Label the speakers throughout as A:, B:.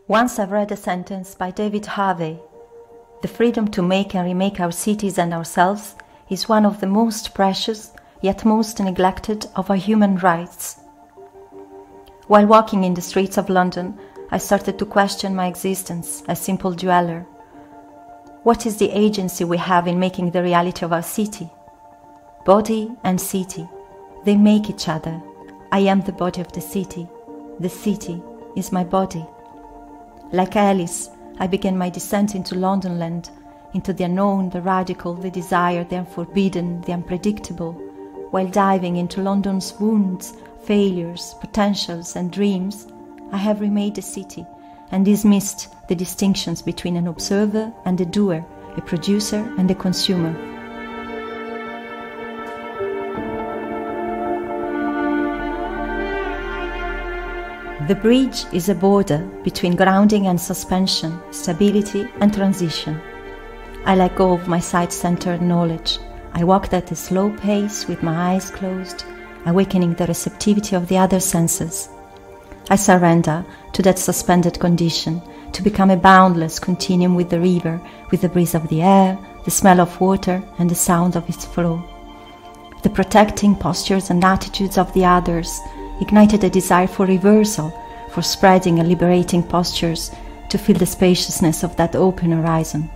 A: Once I've read a sentence by David Harvey: "The freedom to make and remake our cities and ourselves is one of the most precious, yet most neglected of our human rights." While walking in the streets of London, I started to question my existence as simple dweller. What is the agency we have in making the reality of our city? Body and city, they make each other. I am the body of the city. The city is my body. Like Alice, I began my descent into Londonland, into the unknown, the radical, the desired, the unforbidden, the unpredictable, while diving into London's wounds, failures, potentials, and dreams. I have remade the city and dismissed the distinctions between an observer and a doer, a producer and a consumer. The bridge is a border between grounding and suspension, stability and transition. I let go of my side-centered knowledge. I walked at a slow pace with my eyes closed, awakening the receptivity of the other senses. I surrender to that suspended condition, to become a boundless continuum with the river, with the breeze of the air, the smell of water and the sound of its flow. The protecting postures and attitudes of the others ignited a desire for reversal, for spreading and liberating postures, to feel the spaciousness of that open horizon.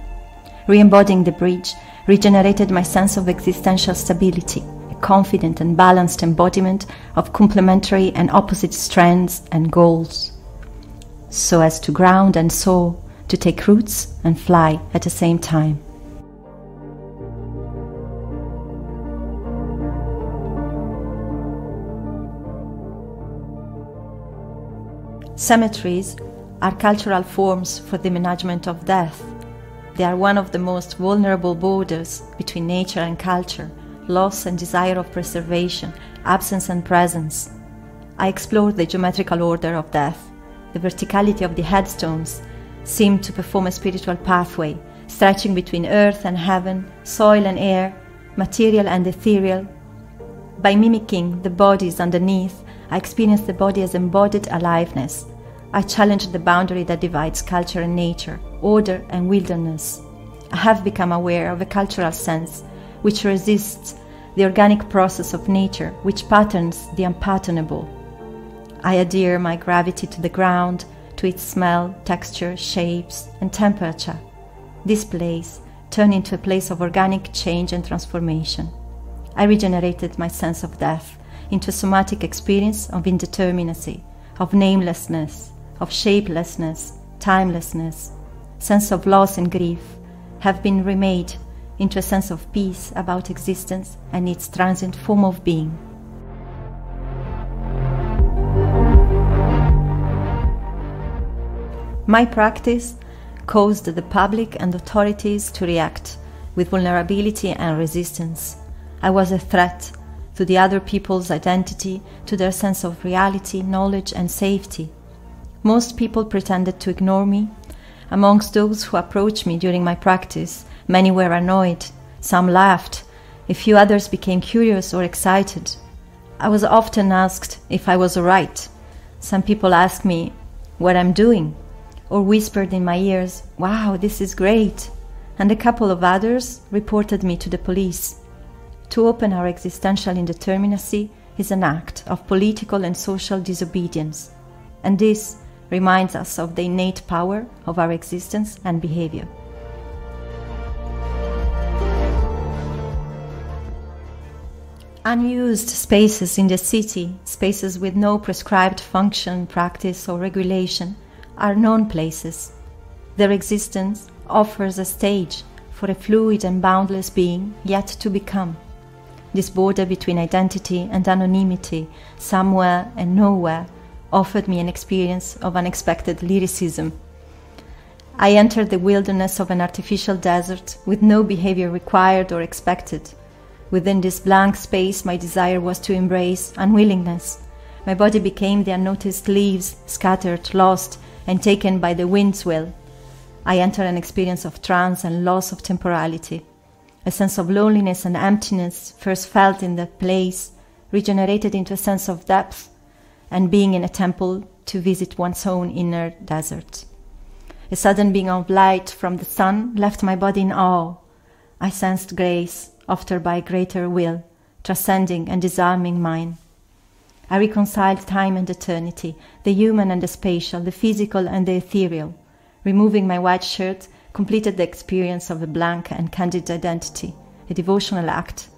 A: Re-embodying the bridge regenerated my sense of existential stability, a confident and balanced embodiment of complementary and opposite strengths and goals, so as to ground and soar, to take roots and fly at the same time. Cemeteries are cultural forms for the management of death. They are one of the most vulnerable borders between nature and culture, loss and desire of preservation, absence and presence. I explored the geometrical order of death. The verticality of the headstones seemed to perform a spiritual pathway, stretching between earth and heaven, soil and air, material and ethereal. By mimicking the bodies underneath, I experienced the body as embodied aliveness. I challenged the boundary that divides culture and nature, order and wilderness. I have become aware of a cultural sense which resists the organic process of nature, which patterns the unpatternable. I adhere my gravity to the ground, to its smell, texture, shapes, and temperature. This place turned into a place of organic change and transformation. I regenerated my sense of death into a somatic experience of indeterminacy, of namelessness, of shapelessness, timelessness. Sense of loss and grief have been remade into a sense of peace about existence and its transient form of being. My practice caused the public and authorities to react with vulnerability and resistance. I was a threat to the other people's identity, to their sense of reality, knowledge, and safety. Most people pretended to ignore me. Amongst those who approached me during my practice, many were annoyed, some laughed, a few others became curious or excited. I was often asked if I was all right. Some people asked me what I'm doing, or whispered in my ears, "Wow, this is great," and a couple of others reported me to the police. To open our existential indeterminacy is an act of political and social disobedience, and this reminds us of the innate power of our existence and behavior. Unused spaces in the city, spaces with no prescribed function, practice, or regulation, are known places. Their existence offers a stage for a fluid and boundless being yet to become. This border between identity and anonymity, somewhere and nowhere, offered me an experience of unexpected lyricism. I entered the wilderness of an artificial desert with no behavior required or expected. Within this blank space, my desire was to embrace unwillingness. My body became the unnoticed leaves, scattered, lost, and taken by the wind's will. I entered an experience of trance and loss of temporality. A sense of loneliness and emptiness, first felt in that place, regenerated into a sense of depth, and being in a temple to visit one's own inner desert. A sudden beam of light from the sun left my body in awe. I sensed grace, offered by a greater will, transcending and disarming mine. I reconciled time and eternity, the human and the spatial, the physical and the ethereal. Removing my white shirt, completed the experience of a blank and candid identity, a devotional act,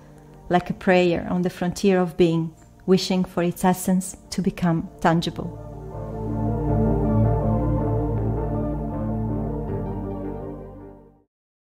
A: like a prayer on the frontier of being, wishing for its essence to become tangible.